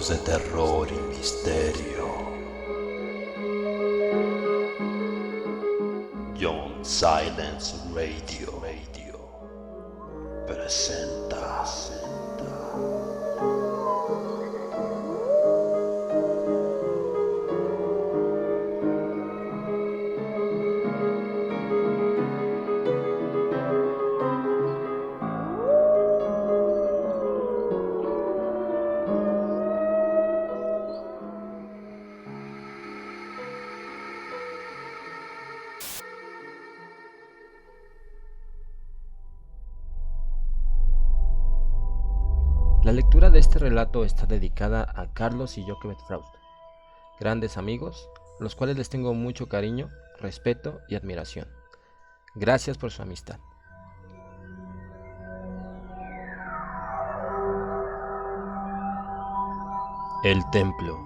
relatos de terror y misterio. John Silence Radio presenta. La lectura de este relato está dedicada a Carlos y Jochebed Frost, grandes amigos, a los cuales les tengo mucho cariño, respeto y admiración. Gracias por su amistad. El Templo,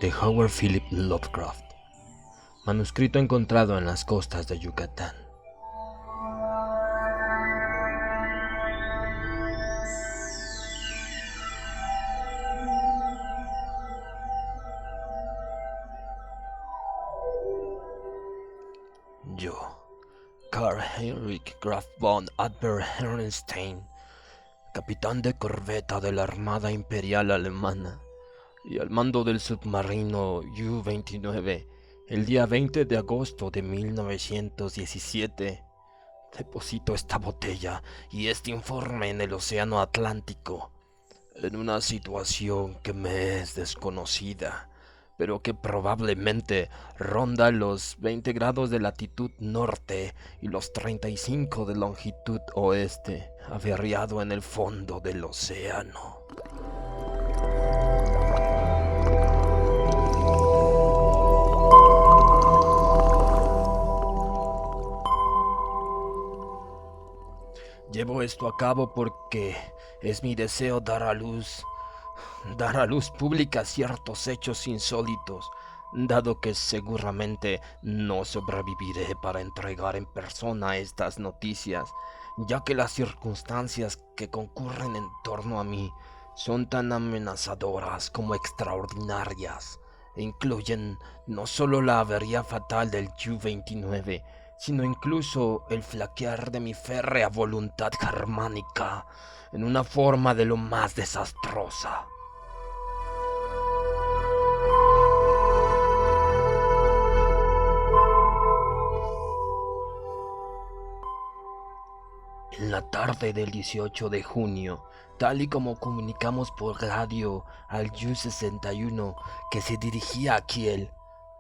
de Howard Philip Lovecraft. Manuscrito encontrado en las costas de Yucatán. Yo, Karl Heinrich Graf von Albert-Ehrenstein, capitán de corbeta de la Armada Imperial Alemana y al mando del submarino U-29, el día 20 de agosto de 1917, deposito esta botella y este informe en el Océano Atlántico, en una situación que me es desconocida, pero que probablemente ronda los 20 grados de latitud norte y los 35 de longitud oeste, averiado en el fondo del océano. Llevo esto a cabo porque es mi deseo dar a luz pública ciertos hechos insólitos, dado que seguramente no sobreviviré para entregar en persona estas noticias, ya que las circunstancias que concurren en torno a mí son tan amenazadoras como extraordinarias, e incluyen no solo la avería fatal del U-29, sino incluso el flaquear de mi férrea voluntad germánica en una forma de lo más desastrosa. En la tarde del 18 de junio, tal y como comunicamos por radio al U-61 que se dirigía a Kiel,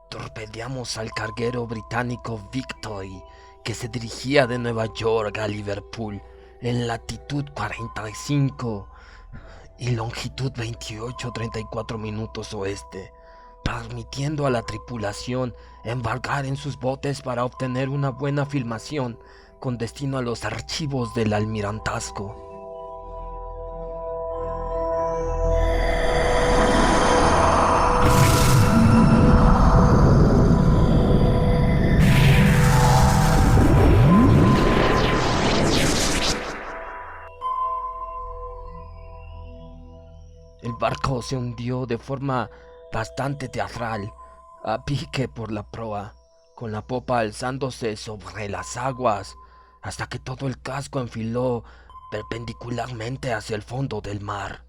torpedeamos al carguero británico Victory, que se dirigía de Nueva York a Liverpool en latitud 45 y longitud 28-34 minutos oeste, permitiendo a la tripulación embarcar en sus botes para obtener una buena filmación con destino a los archivos del almirantazgo. El barco se hundió de forma bastante teatral, a pique por la proa, con la popa alzándose sobre las aguas, hasta que todo el casco enfiló perpendicularmente hacia el fondo del mar.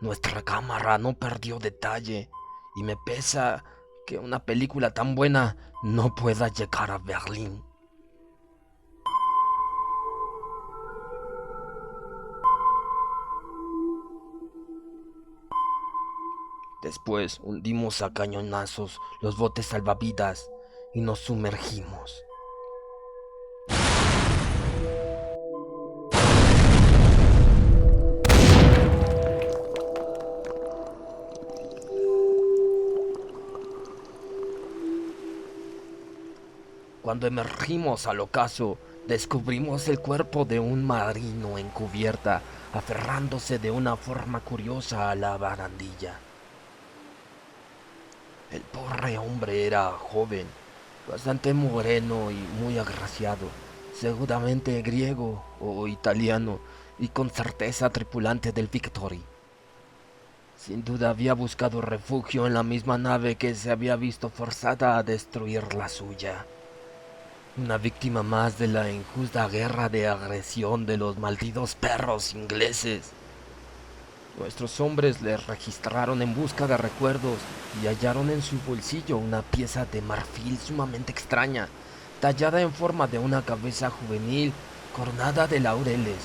Nuestra cámara no perdió detalle, y me pesa que una película tan buena no pueda llegar a Berlín. Después hundimos a cañonazos los botes salvavidas y nos sumergimos. Cuando emergimos al ocaso, descubrimos el cuerpo de un marino en cubierta, aferrándose de una forma curiosa a la barandilla. El pobre hombre era joven, bastante moreno y muy agraciado, seguramente griego o italiano y con certeza tripulante del Victory. Sin duda había buscado refugio en la misma nave que se había visto forzada a destruir la suya. Una víctima más de la injusta guerra de agresión de los malditos perros ingleses. Nuestros hombres le registraron en busca de recuerdos y hallaron en su bolsillo una pieza de marfil sumamente extraña, tallada en forma de una cabeza juvenil coronada de laureles.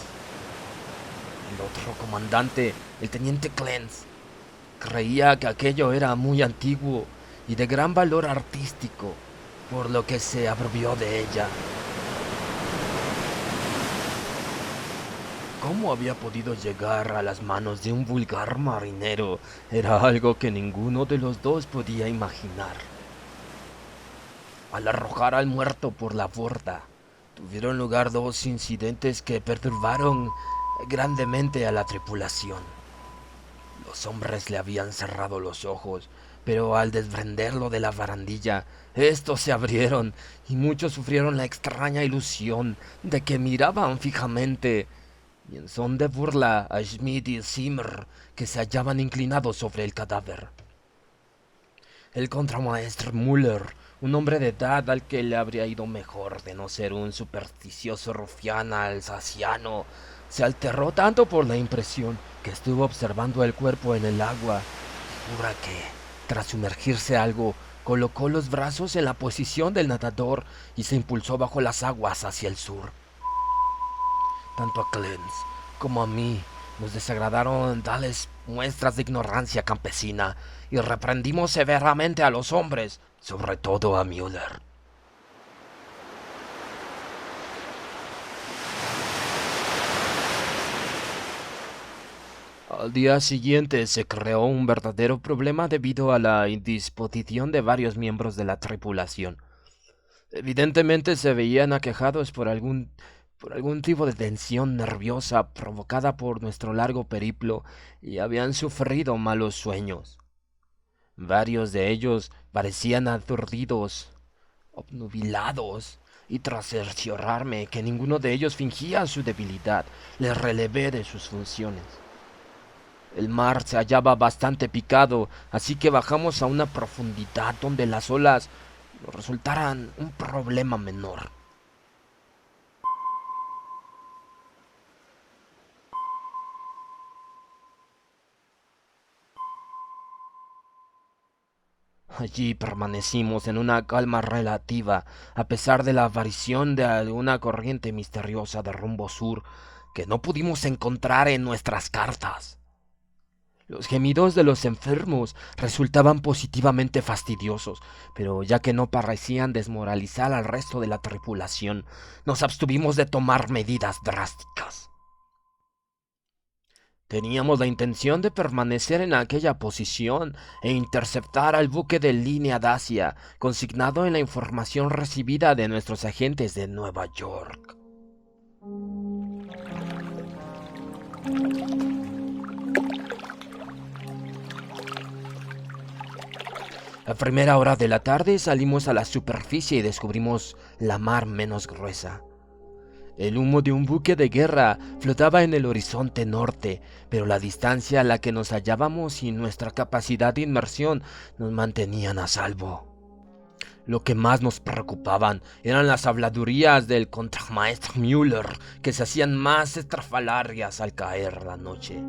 El otro comandante, el teniente Clance, creía que aquello era muy antiguo y de gran valor artístico, por lo que se apropió de ella. ¿Cómo había podido llegar a las manos de un vulgar marinero? Era algo que ninguno de los dos podía imaginar. Al arrojar al muerto por la borda, tuvieron lugar dos incidentes que perturbaron grandemente a la tripulación. Los hombres le habían cerrado los ojos, pero al desprenderlo de la barandilla, estos se abrieron y muchos sufrieron la extraña ilusión de que miraban fijamente y en son de burla a Schmidt y Zimmer, que se hallaban inclinados sobre el cadáver. El contramaestre Müller, un hombre de edad al que le habría ido mejor de no ser un supersticioso rufián alsaciano, se alteró tanto por la impresión que estuvo observando el cuerpo en el agua. Jura que, tras sumergirse algo, colocó los brazos en la posición del nadador y se impulsó bajo las aguas hacia el sur. Tanto a Clance como a mí nos desagradaron tales muestras de ignorancia campesina y reprendimos severamente a los hombres, sobre todo a Müller. Al día siguiente se creó un verdadero problema debido a la indisposición de varios miembros de la tripulación. Evidentemente se veían aquejados por algún tipo de tensión nerviosa provocada por nuestro largo periplo y habían sufrido malos sueños. Varios de ellos parecían aturdidos, obnubilados, y tras cerciorarme que ninguno de ellos fingía su debilidad, les relevé de sus funciones. El mar se hallaba bastante picado, así que bajamos a una profundidad donde las olas nos resultaran un problema menor. Allí permanecimos en una calma relativa, a pesar de la aparición de alguna corriente misteriosa de rumbo sur que no pudimos encontrar en nuestras cartas. Los gemidos de los enfermos resultaban positivamente fastidiosos, pero ya que no parecían desmoralizar al resto de la tripulación, nos abstuvimos de tomar medidas drásticas. Teníamos la intención de permanecer en aquella posición e interceptar al buque de línea Dacia, consignado en la información recibida de nuestros agentes de Nueva York. A primera hora de la tarde salimos a la superficie y descubrimos la mar menos gruesa. El humo de un buque de guerra flotaba en el horizonte norte, pero la distancia a la que nos hallábamos y nuestra capacidad de inmersión nos mantenían a salvo. Lo que más nos preocupaban eran las habladurías del contramaestre Müller, que se hacían más estrafalarias al caer la noche.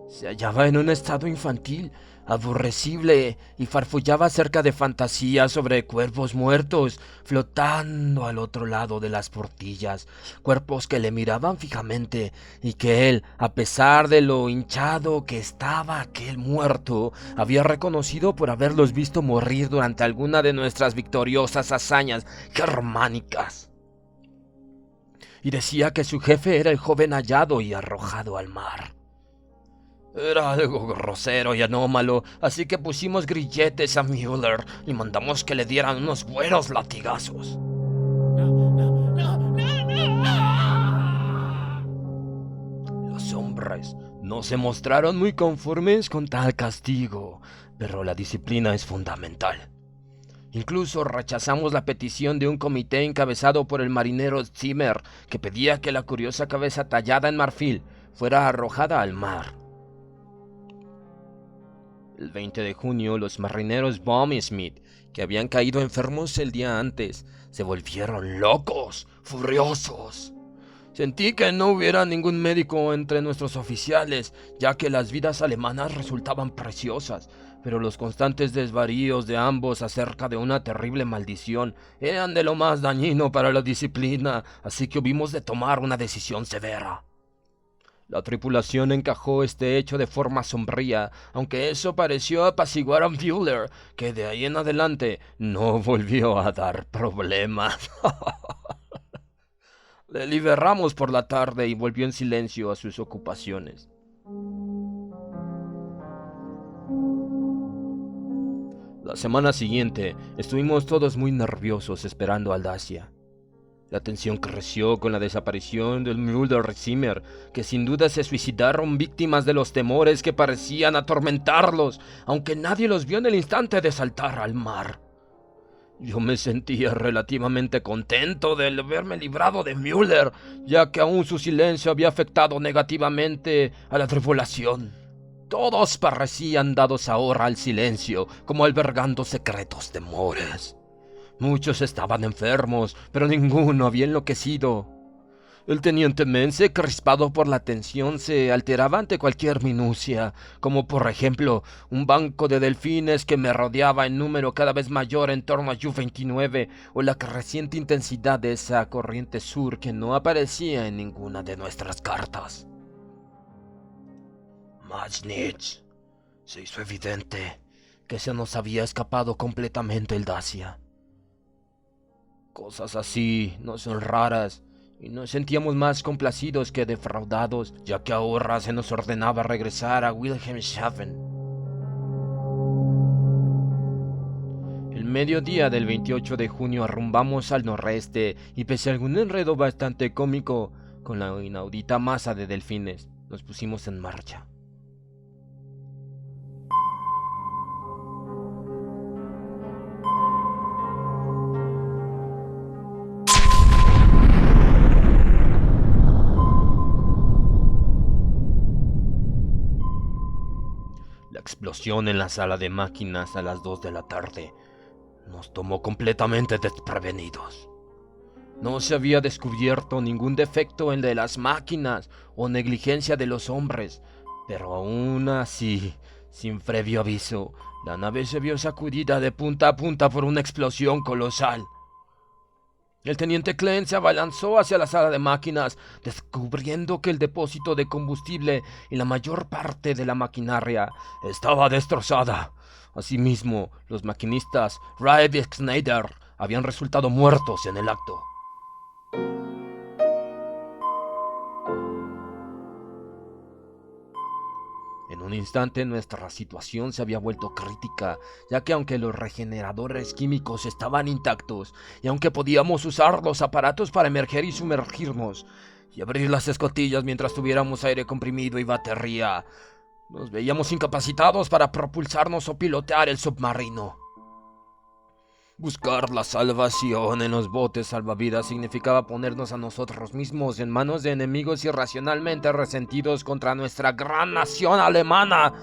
Se hallaba en un estado infantil, aborrecible, y farfullaba acerca de fantasías sobre cuerpos muertos flotando al otro lado de las portillas, cuerpos que le miraban fijamente y que él, a pesar de lo hinchado que estaba aquel muerto, había reconocido por haberlos visto morir durante alguna de nuestras victoriosas hazañas germánicas. Y decía que su jefe era el joven hallado y arrojado al mar. Era algo grosero y anómalo, así que pusimos grilletes a Müller y mandamos que le dieran unos buenos latigazos. Los hombres no se mostraron muy conformes con tal castigo, pero la disciplina es fundamental. Incluso rechazamos la petición de un comité encabezado por el marinero Zimmer, que pedía que la curiosa cabeza tallada en marfil fuera arrojada al mar. El 20 de junio, los marineros Baum y Smith, que habían caído enfermos el día antes, se volvieron locos, furiosos. Sentí que no hubiera ningún médico entre nuestros oficiales, ya que las vidas alemanas resultaban preciosas, pero los constantes desvaríos de ambos acerca de una terrible maldición eran de lo más dañino para la disciplina, así que hubimos de tomar una decisión severa. La tripulación encajó este hecho de forma sombría, aunque eso pareció apaciguar a Mueller, que de ahí en adelante no volvió a dar problemas. Le liberamos por la tarde y volvió en silencio a sus ocupaciones. La semana siguiente estuvimos todos muy nerviosos esperando a Dacia. La tensión creció con la desaparición del Müller y Zimmer, que sin duda se suicidaron víctimas de los temores que parecían atormentarlos, aunque nadie los vio en el instante de saltar al mar. Yo me sentía relativamente contento de haberme librado de Müller, ya que aún su silencio había afectado negativamente a la tripulación. Todos parecían dados ahora al silencio, como albergando secretos temores. Muchos estaban enfermos, pero ninguno había enloquecido. El teniente Mense, crispado por la tensión, se alteraba ante cualquier minucia, como por ejemplo un banco de delfines que me rodeaba en número cada vez mayor en torno a U-29, o la creciente intensidad de esa corriente sur que no aparecía en ninguna de nuestras cartas. Majnich, se hizo evidente que se nos había escapado completamente el Dacia. Cosas así no son raras, y nos sentíamos más complacidos que defraudados, ya que ahora se nos ordenaba regresar a Wilhelmshaven. El mediodía del 28 de junio arrumbamos al noreste, y pese a algún enredo bastante cómico con la inaudita masa de delfines, nos pusimos en marcha. La explosión en la sala de máquinas a las 2 de la tarde nos tomó completamente desprevenidos. No se había descubierto ningún defecto en de las máquinas o negligencia de los hombres, pero aún así, sin previo aviso, la nave se vio sacudida de punta a punta por una explosión colosal. El teniente Klein se abalanzó hacia la sala de máquinas, descubriendo que el depósito de combustible y la mayor parte de la maquinaria estaba destrozada. Asimismo, los maquinistas Wright y Schneider habían resultado muertos en el acto. En un instante nuestra situación se había vuelto crítica, ya que aunque los regeneradores químicos estaban intactos, y aunque podíamos usar los aparatos para emerger y sumergirnos, y abrir las escotillas mientras tuviéramos aire comprimido y batería, nos veíamos incapacitados para propulsarnos o pilotear el submarino. Buscar la salvación en los botes salvavidas significaba ponernos a nosotros mismos en manos de enemigos irracionalmente resentidos contra nuestra gran nación alemana.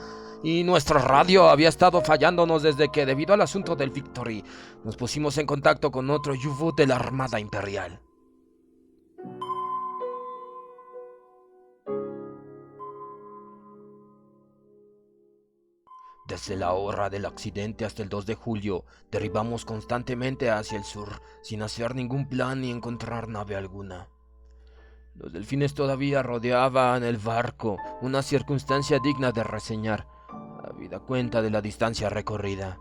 Y nuestro radio había estado fallándonos desde que, debido al asunto del Victory, nos pusimos en contacto con otro U-Boot de la Armada Imperial. Desde la hora del accidente hasta el 2 de julio, derribamos constantemente hacia el sur, sin hacer ningún plan ni encontrar nave alguna. Los delfines todavía rodeaban el barco, una circunstancia digna de reseñar, habida cuenta de la distancia recorrida.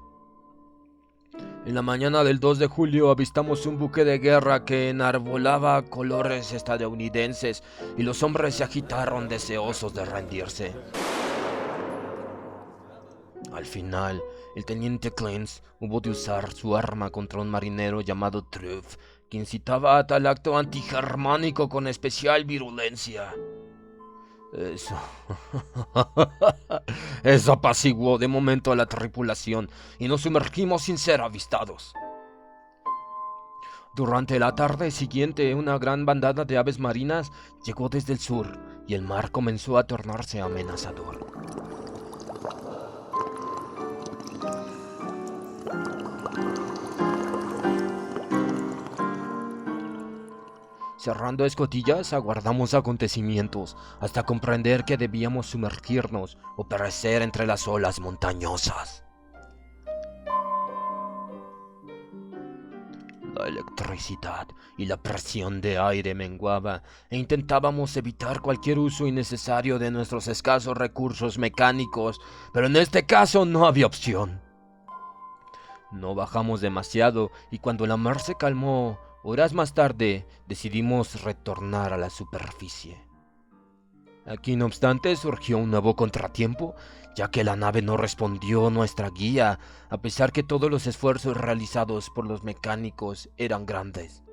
En la mañana del 2 de julio avistamos un buque de guerra que enarbolaba colores estadounidenses, y los hombres se agitaron deseosos de rendirse. Al final, el teniente Kleins hubo de usar su arma contra un marinero llamado Truff, que incitaba a tal acto antigermánico con especial virulencia. Eso. Eso apaciguó de momento a la tripulación y nos sumergimos sin ser avistados. Durante la tarde siguiente, una gran bandada de aves marinas llegó desde el sur y el mar comenzó a tornarse amenazador. Cerrando escotillas, aguardamos acontecimientos hasta comprender que debíamos sumergirnos o perecer entre las olas montañosas. La electricidad y la presión de aire menguaba e intentábamos evitar cualquier uso innecesario de nuestros escasos recursos mecánicos, pero en este caso no había opción. No bajamos demasiado y cuando la mar se calmó, horas más tarde, decidimos retornar a la superficie. Aquí, no obstante, surgió un nuevo contratiempo, ya que la nave no respondió nuestra guía, a pesar que todos los esfuerzos realizados por los mecánicos eran grandes.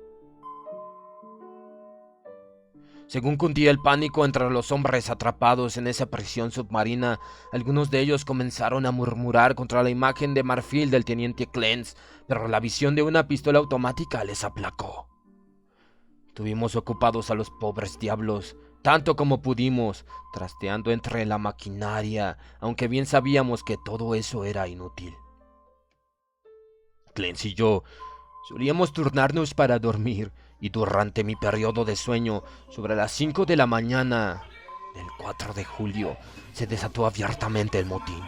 Según cundía el pánico entre los hombres atrapados en esa prisión submarina, algunos de ellos comenzaron a murmurar contra la imagen de marfil del teniente Clance, pero la visión de una pistola automática les aplacó. Tuvimos ocupados a los pobres diablos, tanto como pudimos, trasteando entre la maquinaria, aunque bien sabíamos que todo eso era inútil. Clance y yo solíamos turnarnos para dormir, y durante mi periodo de sueño, sobre las 5 de la mañana del 4 de julio, se desató abiertamente el motín.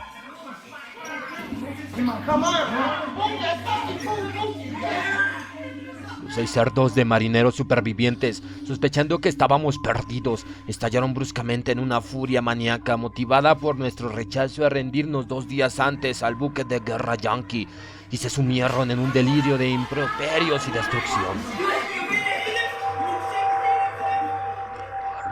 Los 6 cerdos de marineros supervivientes, sospechando que estábamos perdidos, estallaron bruscamente en una furia maníaca motivada por nuestro rechazo a rendirnos 2 días antes al buque de guerra yanqui, y se sumieron en un delirio de improperios y destrucción.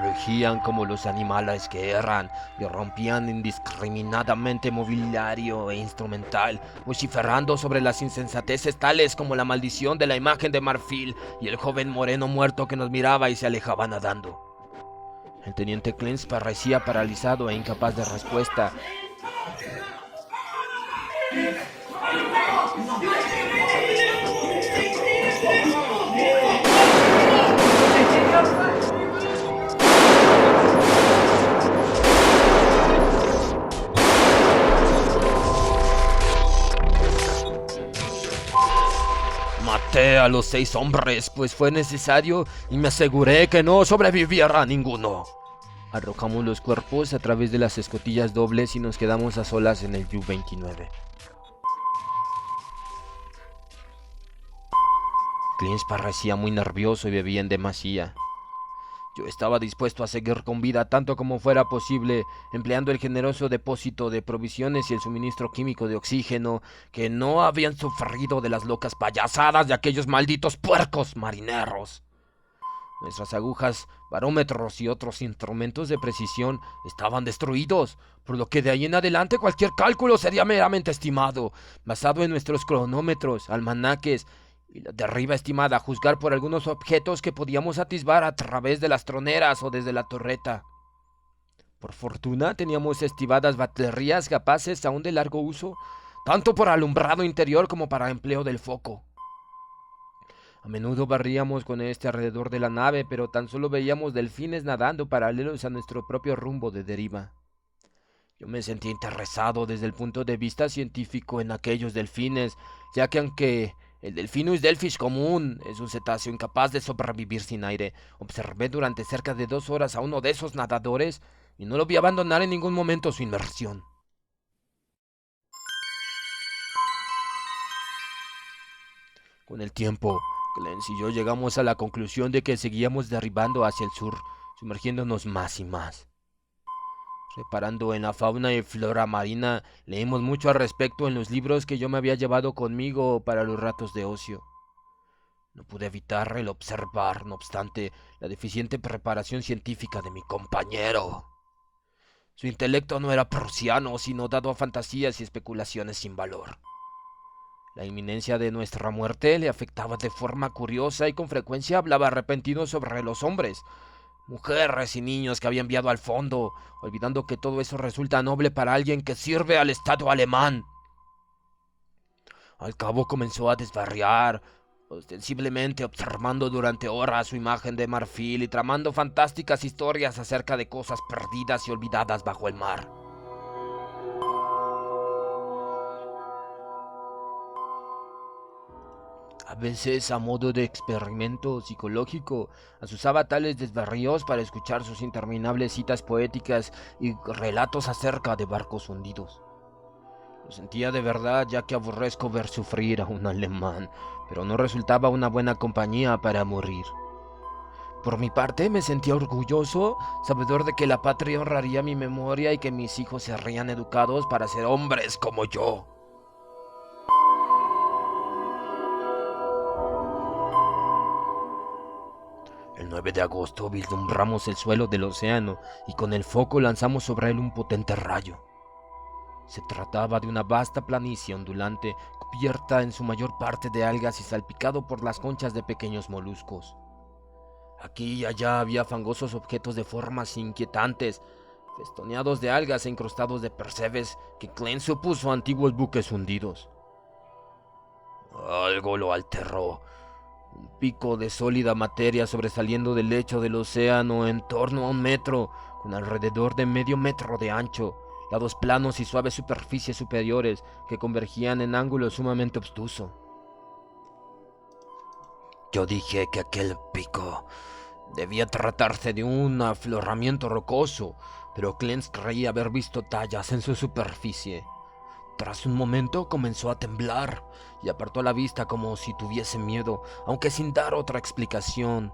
Rugían como los animales que eran y rompían indiscriminadamente mobiliario e instrumental, vociferando sobre las insensateces tales como la maldición de la imagen de marfil y el joven moreno muerto que nos miraba y se alejaba nadando. El teniente Clance parecía paralizado e incapaz de respuesta. Maté a los 6 hombres, pues fue necesario, y me aseguré que no sobreviviera ninguno. Arrojamos los cuerpos a través de las escotillas dobles y nos quedamos a solas en el U-29. Clance parecía muy nervioso y bebía en demasía. Yo estaba dispuesto a seguir con vida tanto como fuera posible, empleando el generoso depósito de provisiones y el suministro químico de oxígeno que no habían sufrido de las locas payasadas de aquellos malditos puercos marineros. Nuestras agujas, barómetros y otros instrumentos de precisión estaban destruidos, por lo que de ahí en adelante cualquier cálculo sería meramente estimado, basado en nuestros cronómetros, almanaques y la derriba estimada a juzgar por algunos objetos que podíamos atisbar a través de las troneras o desde la torreta. Por fortuna teníamos estivadas baterías capaces aún de largo uso, tanto por alumbrado interior como para empleo del foco. A menudo barríamos con este alrededor de la nave, pero tan solo veíamos delfines nadando paralelos a nuestro propio rumbo de deriva. Yo me sentía interesado desde el punto de vista científico en aquellos delfines, ya que aunque el Delphinus delphis común es un cetáceo incapaz de sobrevivir sin aire, observé durante cerca de 2 horas a uno de esos nadadores y no lo vi abandonar en ningún momento su inmersión. Con el tiempo, Clance y yo llegamos a la conclusión de que seguíamos derribando hacia el sur, sumergiéndonos más y más. Reparando en la fauna y flora marina, leímos mucho al respecto en los libros que yo me había llevado conmigo para los ratos de ocio. No pude evitar el observar, no obstante, la deficiente preparación científica de mi compañero. Su intelecto no era prusiano, sino dado a fantasías y especulaciones sin valor. La inminencia de nuestra muerte le afectaba de forma curiosa y con frecuencia hablaba arrepentido sobre los hombres, mujeres y niños que había enviado al fondo, olvidando que todo eso resulta noble para alguien que sirve al Estado alemán. Al cabo comenzó a desvariar, ostensiblemente observando durante horas su imagen de marfil y tramando fantásticas historias acerca de cosas perdidas y olvidadas bajo el mar. A veces, a modo de experimento psicológico, asusaba tales desvaríos para escuchar sus interminables citas poéticas y relatos acerca de barcos hundidos. Lo sentía de verdad, ya que aborrezco ver sufrir a un alemán, pero no resultaba una buena compañía para morir. Por mi parte, me sentía orgulloso, sabedor de que la patria honraría mi memoria y que mis hijos serían educados para ser hombres como yo. El 9 de agosto vislumbramos el suelo del océano y con el foco lanzamos sobre él un potente rayo. Se trataba de una vasta planicie ondulante, cubierta en su mayor parte de algas y salpicado por las conchas de pequeños moluscos. Aquí y allá había fangosos objetos de formas inquietantes, festoneados de algas e incrustados de percebes que Klein supuso antiguos buques hundidos. Algo lo alteró. Un pico de sólida materia sobresaliendo del lecho del océano en torno a 1 metro, con alrededor de medio metro de ancho, lados planos y suaves superficies superiores que convergían en ángulo sumamente obtuso. Yo dije que aquel pico debía tratarse de un afloramiento rocoso, pero Clens creía haber visto tallas en su superficie. Tras un momento comenzó a temblar y apartó la vista como si tuviese miedo, aunque sin dar otra explicación,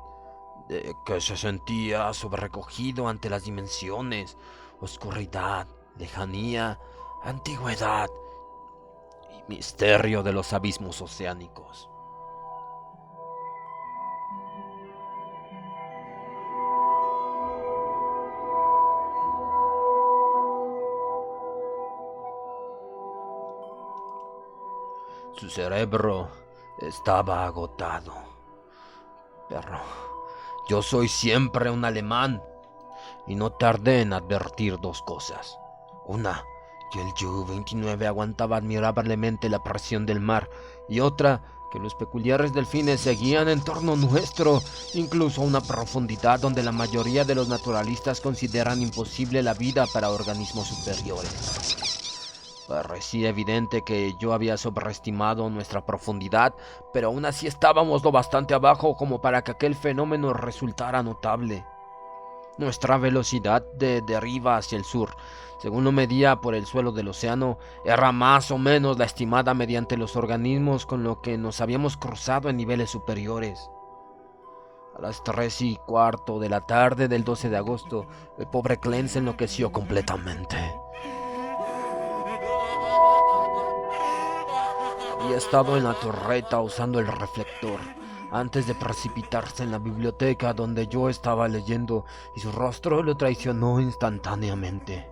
de que se sentía sobrecogido ante las dimensiones, oscuridad, lejanía, antigüedad y misterio de los abismos oceánicos. Su cerebro estaba agotado. Pero yo soy siempre un alemán y no tardé en advertir 2 cosas. Una, que el Ju-29 aguantaba admirablemente la presión del mar, y otra, que los peculiares delfines seguían en torno nuestro, incluso a una profundidad donde la mayoría de los naturalistas consideran imposible la vida para organismos superiores. Parecía evidente que yo había sobreestimado nuestra profundidad, pero aún así estábamos lo bastante abajo como para que aquel fenómeno resultara notable. Nuestra velocidad de deriva hacia el sur, según lo medía por el suelo del océano, era más o menos la estimada mediante los organismos con los que nos habíamos cruzado en niveles superiores. A las 3:15 de la tarde del 12 de agosto, el pobre Klein se enloqueció completamente. Había estado en la torreta usando el reflector antes de precipitarse en la biblioteca donde yo estaba leyendo, y su rostro lo traicionó instantáneamente.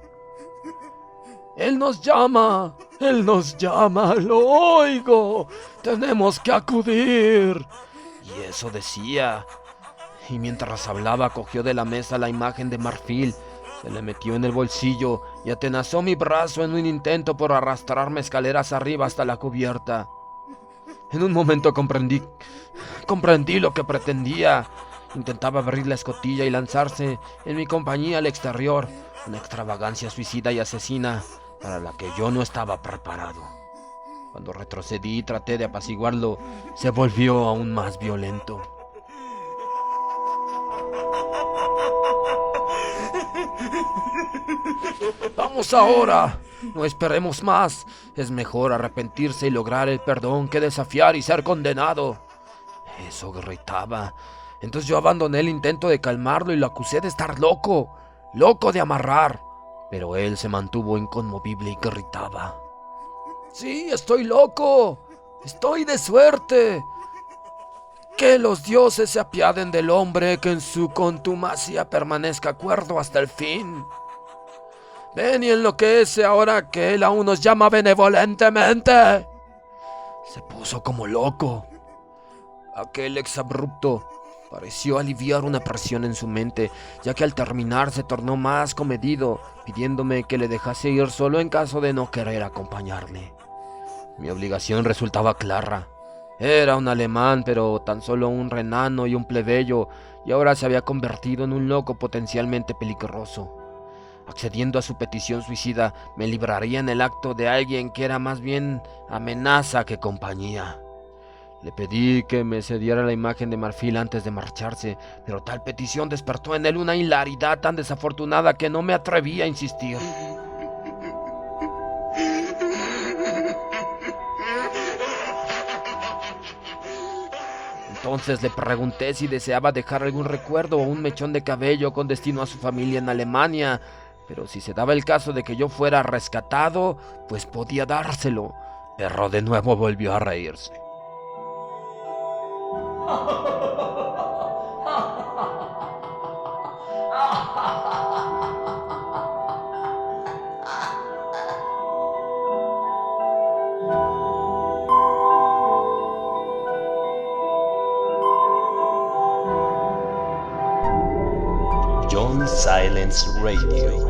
¡Él nos llama! ¡Él nos llama! ¡Lo oigo! ¡Tenemos que acudir! Y eso decía. Y mientras hablaba cogió de la mesa la imagen de marfil, se le metió en el bolsillo y atenazó mi brazo en un intento por arrastrarme escaleras arriba hasta la cubierta. En un momento comprendí lo que pretendía. Intentaba abrir la escotilla y lanzarse en mi compañía al exterior, una extravagancia suicida y asesina para la que yo no estaba preparado. Cuando retrocedí y traté de apaciguarlo, se volvió aún más violento. ¡Vamos ahora! No esperemos más. Es mejor arrepentirse y lograr el perdón que desafiar y ser condenado. Eso gritaba. Entonces yo abandoné el intento de calmarlo y lo acusé de estar loco de amarrar. Pero él se mantuvo inconmovible y gritaba: ¡Sí, estoy loco! ¡Estoy de suerte! Que los dioses se apiaden del hombre que en su contumacia permanezca cuerdo hasta el fin. Ven y enloquece ahora que él aún nos llama benevolentemente. Se puso como loco. Aquel exabrupto Pareció aliviar una presión en su mente, ya que al terminar se tornó más comedido, pidiéndome que le dejase ir solo en caso de no querer acompañarle. Mi obligación resultaba clara. Era un alemán, pero tan solo un renano y un plebeyo, y ahora se había convertido en un loco potencialmente peligroso. Accediendo a su petición suicida, me libraría en el acto de alguien que era más bien amenaza que compañía. Le pedí que me cediera la imagen de marfil antes de marcharse, pero tal petición despertó en él una hilaridad tan desafortunada que no me atreví a insistir. Entonces le pregunté si deseaba dejar algún recuerdo o un mechón de cabello con destino a su familia en Alemania, pero si se daba el caso de que yo fuera rescatado, pues podía dárselo. Pero de nuevo volvió a reírse. John Silence Radio.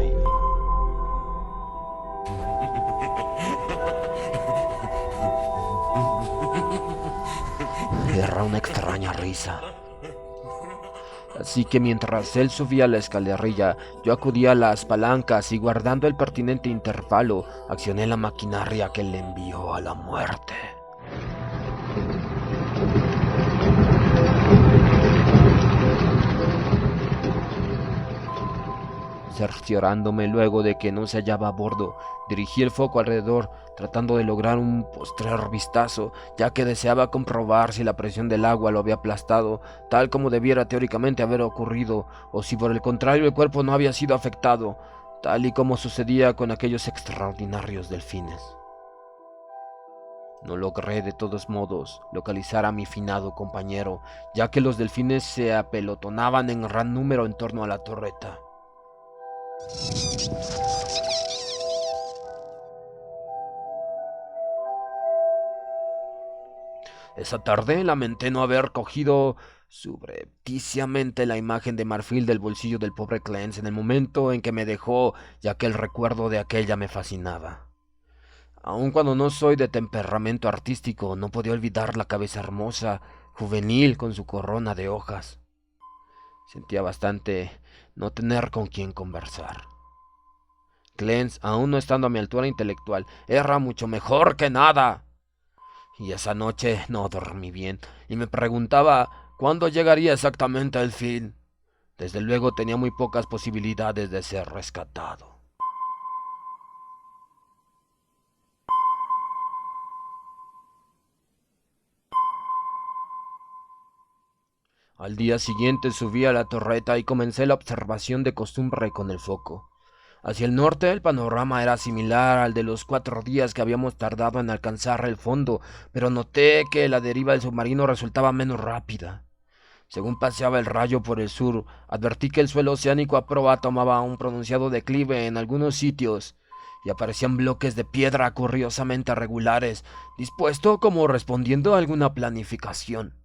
Era una extraña risa. Así que mientras él subía la escalerilla, yo acudí a las palancas y guardando el pertinente intervalo, accioné la maquinaria que le envió a la muerte. Cerciorándome luego de que no se hallaba a bordo, dirigí el foco alrededor, tratando de lograr un postrer vistazo, ya que deseaba comprobar si la presión del agua lo había aplastado, tal como debiera teóricamente haber ocurrido, o si por el contrario el cuerpo no había sido afectado, tal y como sucedía con aquellos extraordinarios delfines. No logré de todos modos localizar a mi finado compañero, ya que los delfines se apelotonaban en gran número en torno a la torreta. Esa tarde lamenté no haber cogido subrepticiamente la imagen de marfil del bolsillo del pobre Clance en el momento en que me dejó, ya que el recuerdo de aquella me fascinaba. Aun cuando no soy de temperamento artístico, no podía olvidar la cabeza hermosa, juvenil, con su corona de hojas. Sentía bastante no tener con quién conversar. Clance, aún no estando a mi altura intelectual, era mucho mejor que nada. Y esa noche no dormí bien, y me preguntaba cuándo llegaría exactamente el fin. Desde luego tenía muy pocas posibilidades de ser rescatado. Al día siguiente subí a la torreta y comencé la observación de costumbre con el foco. Hacia el norte el panorama era similar al de los 4 días que habíamos tardado en alcanzar el fondo, pero noté que la deriva del submarino resultaba menos rápida. Según paseaba el rayo por el sur, advertí que el suelo oceánico a proa tomaba un pronunciado declive en algunos sitios, y aparecían bloques de piedra curiosamente regulares, dispuestos como respondiendo a alguna planificación.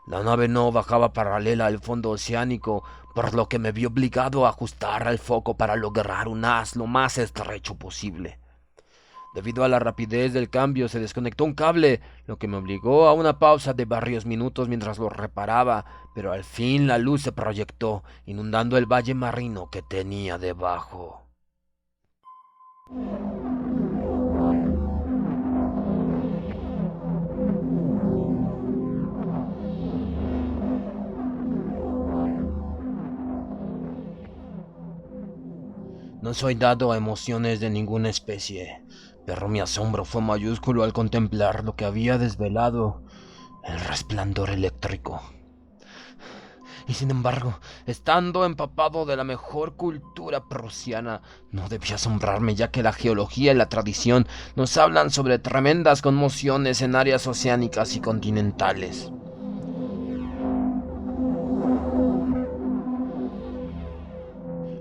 La nave no bajaba paralela al fondo oceánico, por lo que me vi obligado a ajustar el foco para lograr un haz lo más estrecho posible. Debido a la rapidez del cambio se desconectó un cable, lo que me obligó a una pausa de varios minutos mientras lo reparaba, pero al fin la luz se proyectó, inundando el valle marino que tenía debajo. No soy dado a emociones de ninguna especie, pero mi asombro fue mayúsculo al contemplar lo que había desvelado el resplandor eléctrico. Y sin embargo, estando empapado de la mejor cultura prusiana, no debía asombrarme, ya que la geología y la tradición nos hablan sobre tremendas conmociones en áreas oceánicas y continentales.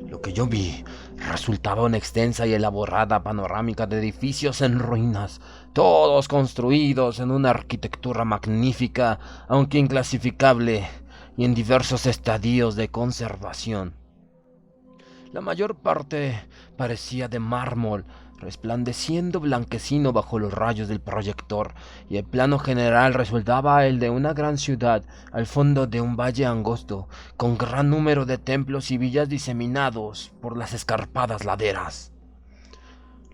Lo que yo vi resultaba una extensa y elaborada panorámica de edificios en ruinas, todos construidos en una arquitectura magnífica, aunque inclasificable, y en diversos estadios de conservación. La mayor parte parecía de mármol, resplandeciendo blanquecino bajo los rayos del proyector, y el plano general resultaba el de una gran ciudad al fondo de un valle angosto, con gran número de templos y villas diseminados por las escarpadas laderas.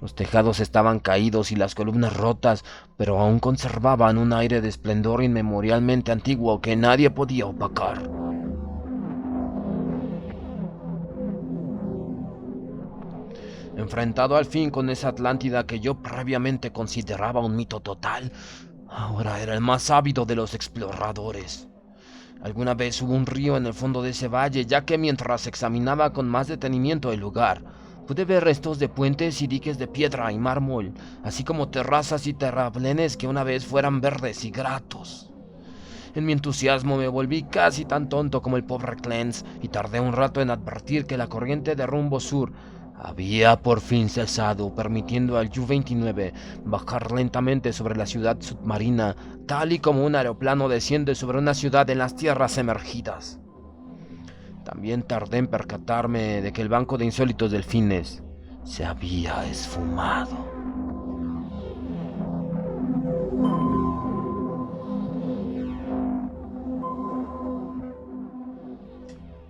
Los tejados estaban caídos y las columnas rotas, pero aún conservaban un aire de esplendor inmemorialmente antiguo que nadie podía opacar. Enfrentado al fin con esa Atlántida que yo previamente consideraba un mito total, ahora era el más ávido de los exploradores. Alguna vez hubo un río en el fondo de ese valle, ya que mientras examinaba con más detenimiento el lugar, pude ver restos de puentes y diques de piedra y mármol, así como terrazas y terraplenes que una vez fueran verdes y gratos. En mi entusiasmo me volví casi tan tonto como el pobre Clance y tardé un rato en advertir que la corriente de rumbo sur había por fin cesado, permitiendo al U-29 bajar lentamente sobre la ciudad submarina, tal y como un aeroplano desciende sobre una ciudad en las tierras emergidas. También tardé en percatarme de que el banco de insólitos delfines se había esfumado.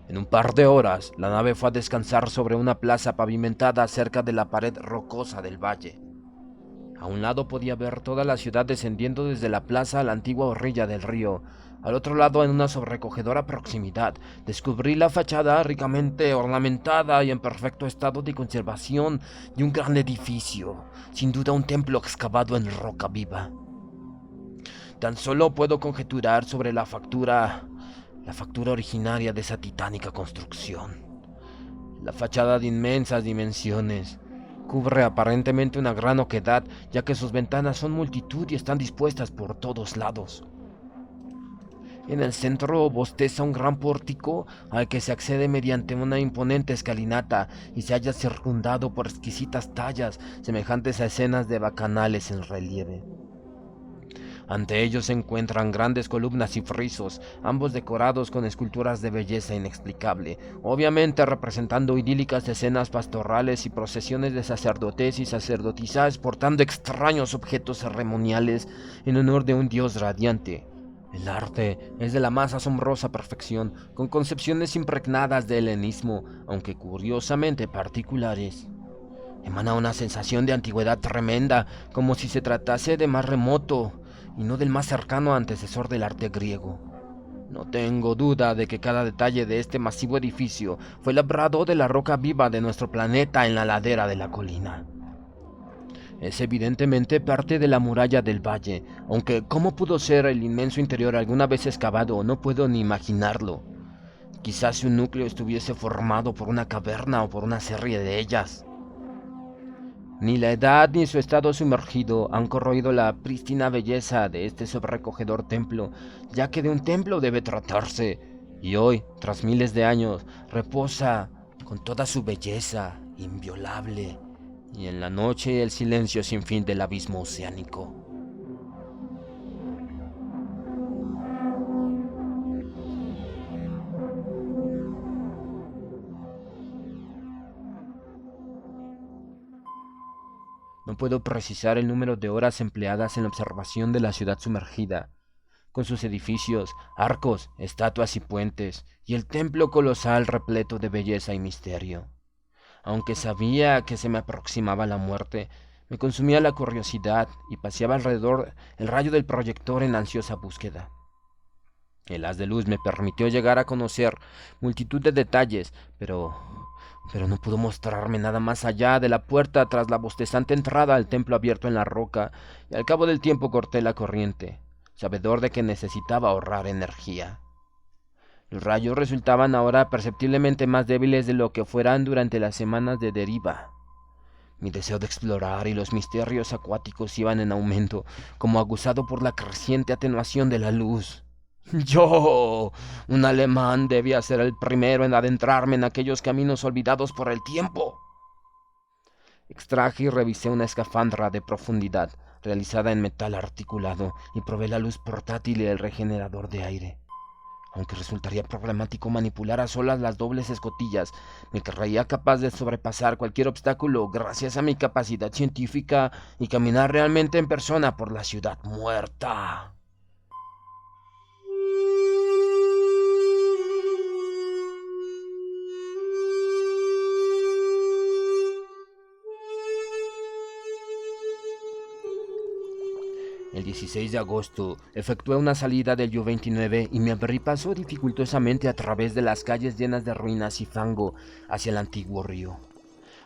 En un par de horas, la nave fue a descansar sobre una plaza pavimentada cerca de la pared rocosa del valle. A un lado podía ver toda la ciudad descendiendo desde la plaza a la antigua orilla del río. Al otro lado, en una sobrecogedora proximidad, descubrí la fachada ricamente ornamentada y en perfecto estado de conservación de un gran edificio, sin duda un templo excavado en roca viva. Tan solo puedo conjeturar sobre la factura originaria de esa titánica construcción. La fachada de inmensas dimensiones cubre aparentemente una gran oquedad, ya que sus ventanas son multitud y están dispuestas por todos lados. En el centro bosteza un gran pórtico al que se accede mediante una imponente escalinata y se halla circundado por exquisitas tallas semejantes a escenas de bacanales en relieve. Ante ellos se encuentran grandes columnas y frisos, ambos decorados con esculturas de belleza inexplicable, obviamente representando idílicas escenas pastorales y procesiones de sacerdotes y sacerdotisas portando extraños objetos ceremoniales en honor de un dios radiante. El arte es de la más asombrosa perfección, con concepciones impregnadas de helenismo, aunque curiosamente particulares. Emana una sensación de antigüedad tremenda, como si se tratase de más remoto y no del más cercano antecesor del arte griego. No tengo duda de que cada detalle de este masivo edificio fue labrado de la roca viva de nuestro planeta en la ladera de la colina. Es evidentemente parte de la muralla del valle, aunque cómo pudo ser el inmenso interior alguna vez excavado no puedo ni imaginarlo. Quizás su núcleo estuviese formado por una caverna o por una serie de ellas. Ni la edad ni su estado sumergido han corroído la prístina belleza de este sobrecogedor templo, ya que de un templo debe tratarse, y hoy, tras miles de años, reposa con toda su belleza inviolable, y en la noche el silencio sin fin del abismo oceánico. No puedo precisar el número de horas empleadas en la observación de la ciudad sumergida, con sus edificios, arcos, estatuas y puentes, y el templo colosal repleto de belleza y misterio. Aunque sabía que se me aproximaba la muerte, me consumía la curiosidad y paseaba alrededor el rayo del proyector en ansiosa búsqueda. El haz de luz me permitió llegar a conocer multitud de detalles, pero no pudo mostrarme nada más allá de la puerta tras la bostezante entrada al templo abierto en la roca, y al cabo del tiempo corté la corriente, sabedor de que necesitaba ahorrar energía. Los rayos resultaban ahora perceptiblemente más débiles de lo que fueran durante las semanas de deriva. Mi deseo de explorar y los misterios acuáticos iban en aumento, como aguzado por la creciente atenuación de la luz. Yo, un alemán, debía ser el primero en adentrarme en aquellos caminos olvidados por el tiempo. Extraje y revisé una escafandra de profundidad, realizada en metal articulado, y probé la luz portátil y el regenerador de aire. Aunque resultaría problemático manipular a solas las dobles escotillas, me creía capaz de sobrepasar cualquier obstáculo gracias a mi capacidad científica y caminar realmente en persona por la ciudad muerta. El 16 de agosto efectué una salida del U-29 y me abrí paso dificultosamente a través de las calles llenas de ruinas y fango hacia el antiguo río.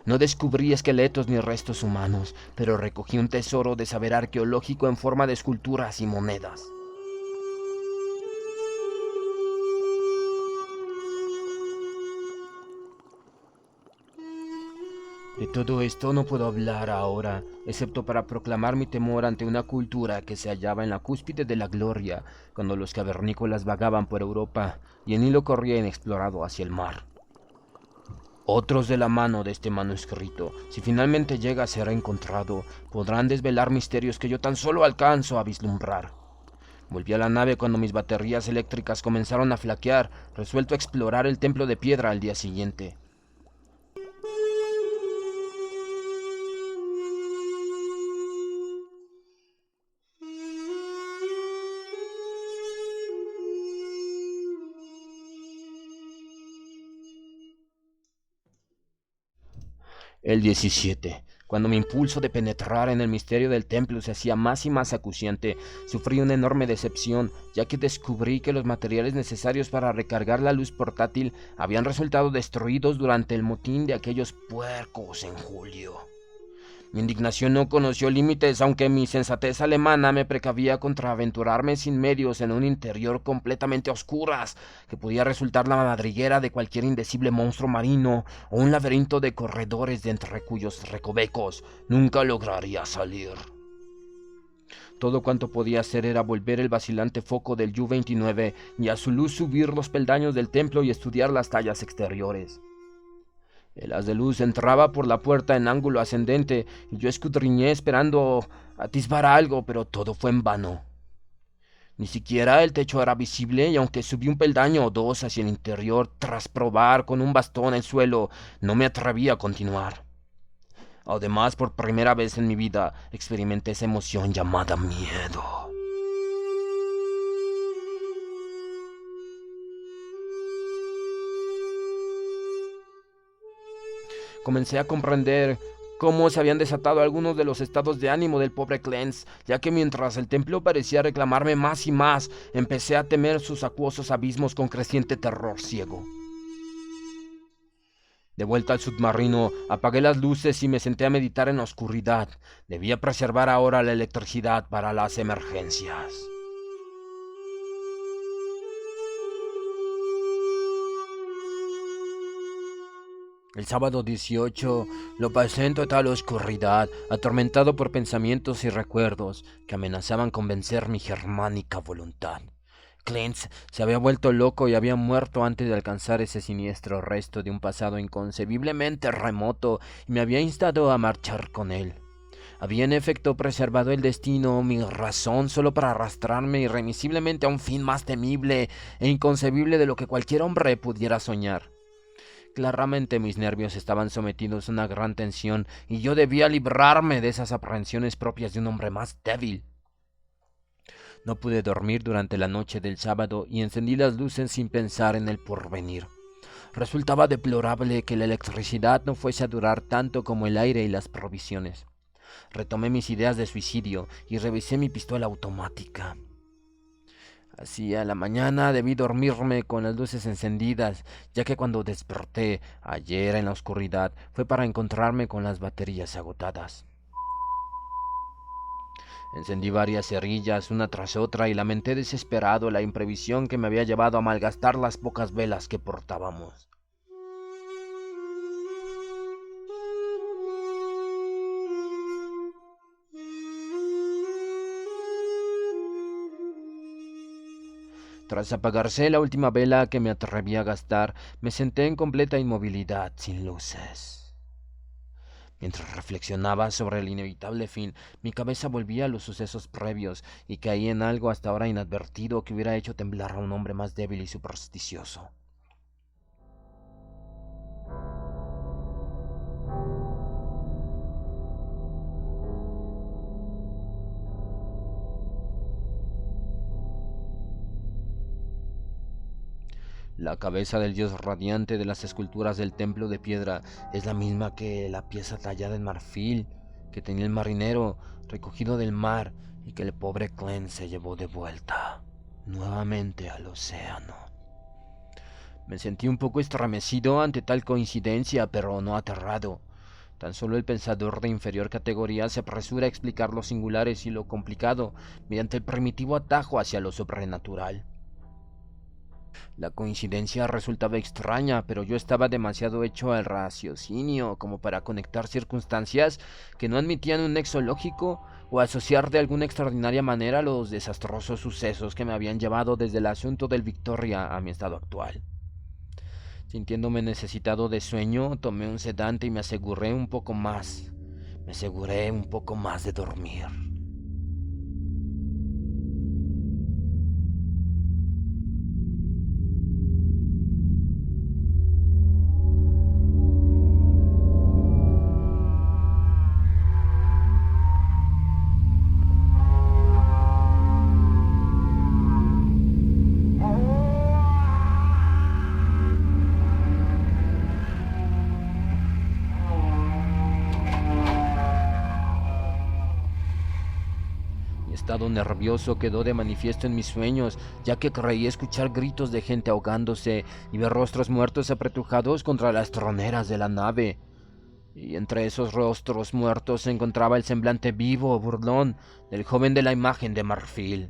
No descubrí esqueletos ni restos humanos, pero recogí un tesoro de saber arqueológico en forma de esculturas y monedas. De todo esto no puedo hablar ahora, excepto para proclamar mi temor ante una cultura que se hallaba en la cúspide de la gloria cuando los cavernícolas vagaban por Europa y el Nilo corría inexplorado hacia el mar. Otros de la mano de este manuscrito, si finalmente llega a ser encontrado, podrán desvelar misterios que yo tan solo alcanzo a vislumbrar. Volví a la nave cuando mis baterías eléctricas comenzaron a flaquear, resuelto a explorar el templo de piedra al día siguiente. El 17. Cuando mi impulso de penetrar en el misterio del templo se hacía más y más acuciante, sufrí una enorme decepción, ya que descubrí que los materiales necesarios para recargar la luz portátil habían resultado destruidos durante el motín de aquellos puercos en julio. Mi indignación no conoció límites, aunque mi sensatez alemana me precavía contra aventurarme sin medios en un interior completamente a oscuras, que podía resultar la madriguera de cualquier indecible monstruo marino o un laberinto de corredores de entre cuyos recovecos nunca lograría salir. Todo cuanto podía hacer era volver el vacilante foco del U-29 y a su luz subir los peldaños del templo y estudiar las tallas exteriores. El haz de luz entraba por la puerta en ángulo ascendente y yo escudriñé esperando atisbar algo, pero todo fue en vano. Ni siquiera el techo era visible y aunque subí un peldaño o dos hacia el interior tras probar con un bastón el suelo, no me atreví a continuar. Además, por primera vez en mi vida, experimenté esa emoción llamada miedo. Comencé a comprender cómo se habían desatado algunos de los estados de ánimo del pobre Clance, ya que mientras el templo parecía reclamarme más y más, empecé a temer sus acuosos abismos con creciente terror ciego. De vuelta al submarino, apagué las luces y me senté a meditar en la oscuridad. Debía preservar ahora la electricidad para las emergencias. El sábado 18 lo pasé en total oscuridad, atormentado por pensamientos y recuerdos que amenazaban con vencer mi germánica voluntad. Clint se había vuelto loco y había muerto antes de alcanzar ese siniestro resto de un pasado inconcebiblemente remoto y me había instado a marchar con él. Había en efecto preservado el destino, mi razón, solo para arrastrarme irremisiblemente a un fin más temible e inconcebible de lo que cualquier hombre pudiera soñar. Claramente mis nervios estaban sometidos a una gran tensión y yo debía librarme de esas aprehensiones propias de un hombre más débil. No pude dormir durante la noche del sábado y encendí las luces sin pensar en el porvenir. Resultaba deplorable que la electricidad no fuese a durar tanto como el aire y las provisiones. Retomé mis ideas de suicidio y revisé mi pistola automática. Hacia la mañana debí dormirme con las luces encendidas, ya que cuando desperté ayer en la oscuridad fue para encontrarme con las baterías agotadas. Encendí varias cerillas una tras otra y lamenté desesperado la imprevisión que me había llevado a malgastar las pocas velas que portábamos. Tras apagarse la última vela que me atreví a gastar, me senté en completa inmovilidad, sin luces. Mientras reflexionaba sobre el inevitable fin, mi cabeza volvía a los sucesos previos y caí en algo hasta ahora inadvertido que hubiera hecho temblar a un hombre más débil y supersticioso. La cabeza del dios radiante de las esculturas del templo de piedra es la misma que la pieza tallada en marfil que tenía el marinero recogido del mar y que el pobre Glenn se llevó de vuelta nuevamente al océano. Me sentí un poco estremecido ante tal coincidencia, pero no aterrado. Tan solo el pensador de inferior categoría se apresura a explicar lo singulares y lo complicado mediante el primitivo atajo hacia lo sobrenatural. La coincidencia resultaba extraña, pero yo estaba demasiado hecho al raciocinio como para conectar circunstancias que no admitían un nexo lógico o asociar de alguna extraordinaria manera los desastrosos sucesos que me habían llevado desde el asunto del Victoria a mi estado actual. Sintiéndome necesitado de sueño, tomé un sedante y me aseguré un poco más. Me aseguré un poco más de dormir. Mi estado nervioso quedó de manifiesto en mis sueños, ya que creí escuchar gritos de gente ahogándose y ver rostros muertos apretujados contra las troneras de la nave. Y entre esos rostros muertos se encontraba el semblante vivo, burlón, del joven de la imagen de marfil.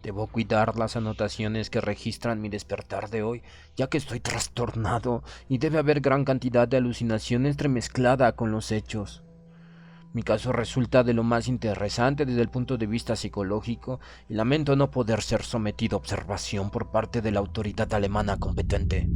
Debo cuidar las anotaciones que registran mi despertar de hoy, ya que estoy trastornado y debe haber gran cantidad de alucinación entremezclada con los hechos. Mi caso resulta de lo más interesante desde el punto de vista psicológico y lamento no poder ser sometido a observación por parte de la autoridad alemana competente.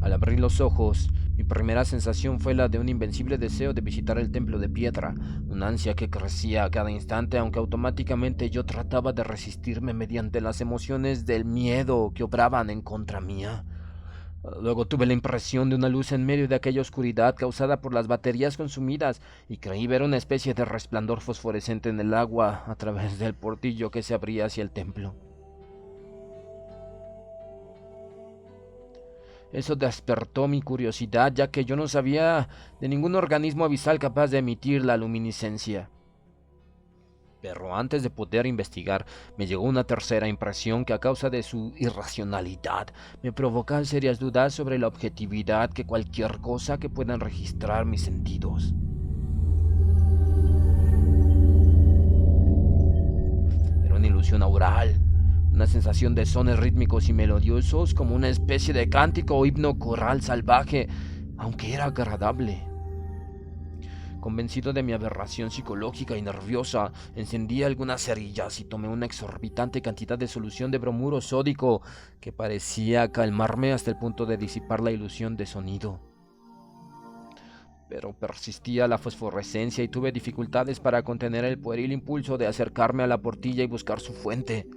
Al abrir los ojos, mi primera sensación fue la de un invencible deseo de visitar el templo de piedra, una ansia que crecía a cada instante, aunque automáticamente yo trataba de resistirme mediante las emociones del miedo que obraban en contra mía. Luego tuve la impresión de una luz en medio de aquella oscuridad causada por las baterías consumidas y creí ver una especie de resplandor fosforescente en el agua a través del portillo que se abría hacia el templo. Eso despertó mi curiosidad, ya que yo no sabía de ningún organismo abisal capaz de emitir la luminiscencia. Pero antes de poder investigar, me llegó una tercera impresión que a causa de su irracionalidad me provoca serias dudas sobre la objetividad que cualquier cosa que puedan registrar mis sentidos. Era una ilusión aural. Una sensación de sones rítmicos y melodiosos como una especie de cántico o himno coral salvaje, aunque era agradable. Convencido de mi aberración psicológica y nerviosa, encendí algunas cerillas y tomé una exorbitante cantidad de solución de bromuro sódico que parecía calmarme hasta el punto de disipar la ilusión de sonido. Pero persistía la fosforescencia y tuve dificultades para contener el pueril impulso de acercarme a la portilla y buscar su fuente.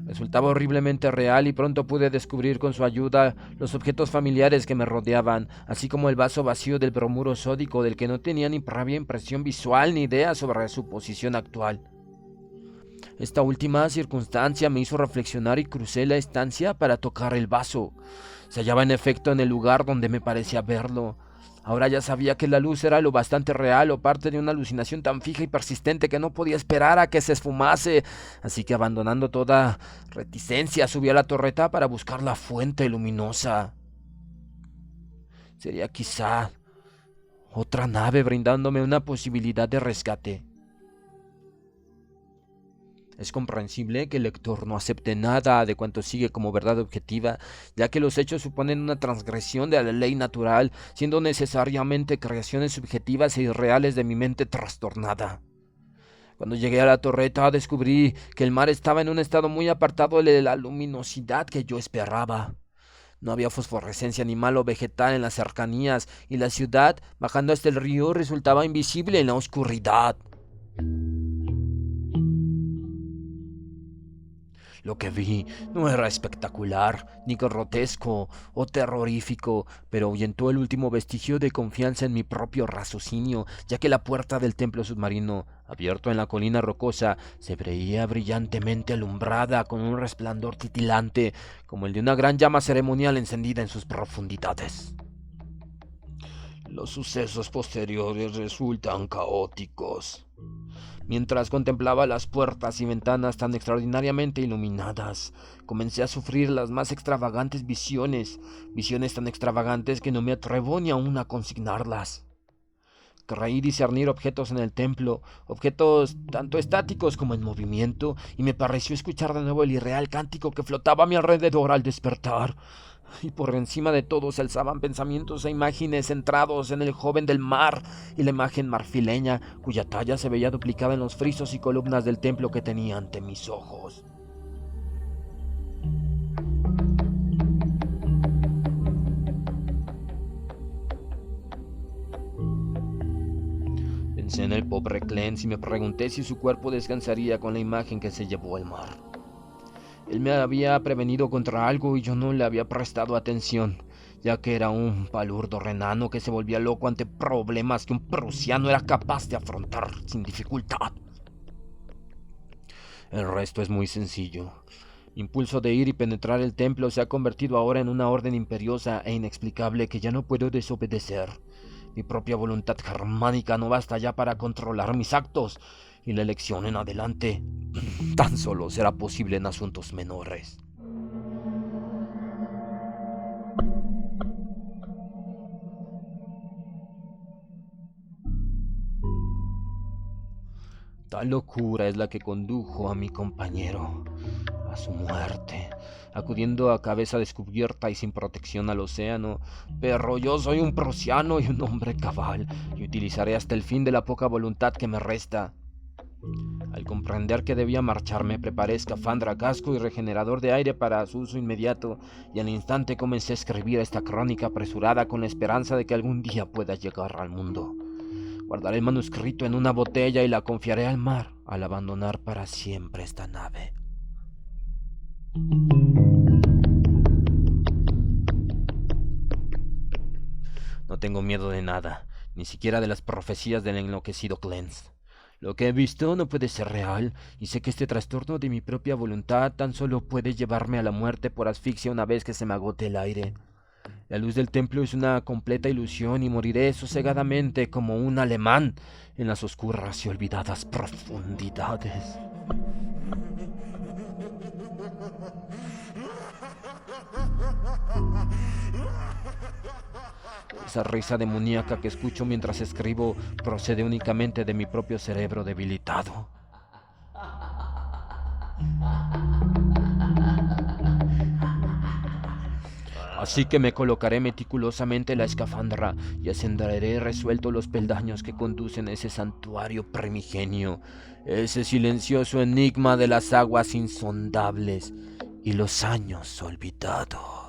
Resultaba horriblemente real y pronto pude descubrir con su ayuda los objetos familiares que me rodeaban, así como el vaso vacío del bromuro sódico del que no tenía ni previa impresión visual ni idea sobre su posición actual. Esta última circunstancia me hizo reflexionar y crucé la estancia para tocar el vaso. Se hallaba en efecto en el lugar donde me parecía verlo. Ahora ya sabía que la luz era lo bastante real o parte de una alucinación tan fija y persistente que no podía esperar a que se esfumase, así que abandonando toda reticencia subí a la torreta para buscar la fuente luminosa. Sería quizá otra nave brindándome una posibilidad de rescate. Es comprensible que el lector no acepte nada de cuanto sigue como verdad objetiva, ya que los hechos suponen una transgresión de la ley natural, siendo necesariamente creaciones subjetivas e irreales de mi mente trastornada. Cuando llegué a la torreta descubrí que el mar estaba en un estado muy apartado de la luminosidad que yo esperaba. No había fosforescencia animal o vegetal en las cercanías, y la ciudad, bajando hasta el río, resultaba invisible en la oscuridad. Lo que vi no era espectacular, ni grotesco o terrorífico, pero ahuyentó el último vestigio de confianza en mi propio raciocinio, ya que la puerta del templo submarino, abierto en la colina rocosa, se veía brillantemente alumbrada con un resplandor titilante, como el de una gran llama ceremonial encendida en sus profundidades. Los sucesos posteriores resultan caóticos. Mientras contemplaba las puertas y ventanas tan extraordinariamente iluminadas, comencé a sufrir las más extravagantes visiones tan extravagantes que no me atrevo ni aún a consignarlas. Creí discernir objetos en el templo, objetos tanto estáticos como en movimiento, y me pareció escuchar de nuevo el irreal cántico que flotaba a mi alrededor al despertar. Y por encima de todo se alzaban pensamientos e imágenes centrados en el joven del mar y la imagen marfileña, cuya talla se veía duplicada en los frisos y columnas del templo que tenía ante mis ojos. Pensé en el pobre Clance y me pregunté si su cuerpo descansaría con la imagen que se llevó al mar. Él me había prevenido contra algo y yo no le había prestado atención, ya que era un palurdo renano que se volvía loco ante problemas que un prusiano era capaz de afrontar sin dificultad. El resto es muy sencillo. Mi impulso de ir y penetrar el templo se ha convertido ahora en una orden imperiosa e inexplicable que ya no puedo desobedecer. Mi propia voluntad germánica no basta ya para controlar mis actos, y la elección en adelante tan solo será posible en asuntos menores. Tal locura es la que condujo a mi compañero a su muerte, acudiendo a cabeza descubierta y sin protección al océano. Pero yo soy un prusiano y un hombre cabal, y utilizaré hasta el fin de la poca voluntad que me resta. Al comprender que debía marcharme, preparé escafandra, casco y regenerador de aire para su uso inmediato, y al instante comencé a escribir esta crónica apresurada con la esperanza de que algún día pueda llegar al mundo. Guardaré el manuscrito en una botella y la confiaré al mar al abandonar para siempre esta nave. No tengo miedo de nada, ni siquiera de las profecías del enloquecido Clance. Lo que he visto no puede ser real, y sé que este trastorno de mi propia voluntad tan solo puede llevarme a la muerte por asfixia una vez que se me agote el aire. La luz del templo es una completa ilusión y moriré sosegadamente como un alemán en las oscuras y olvidadas profundidades. Esa risa demoníaca que escucho mientras escribo procede únicamente de mi propio cerebro debilitado. Así que me colocaré meticulosamente la escafandra y ascenderé resuelto los peldaños que conducen a ese santuario primigenio, ese silencioso enigma de las aguas insondables y los años olvidados.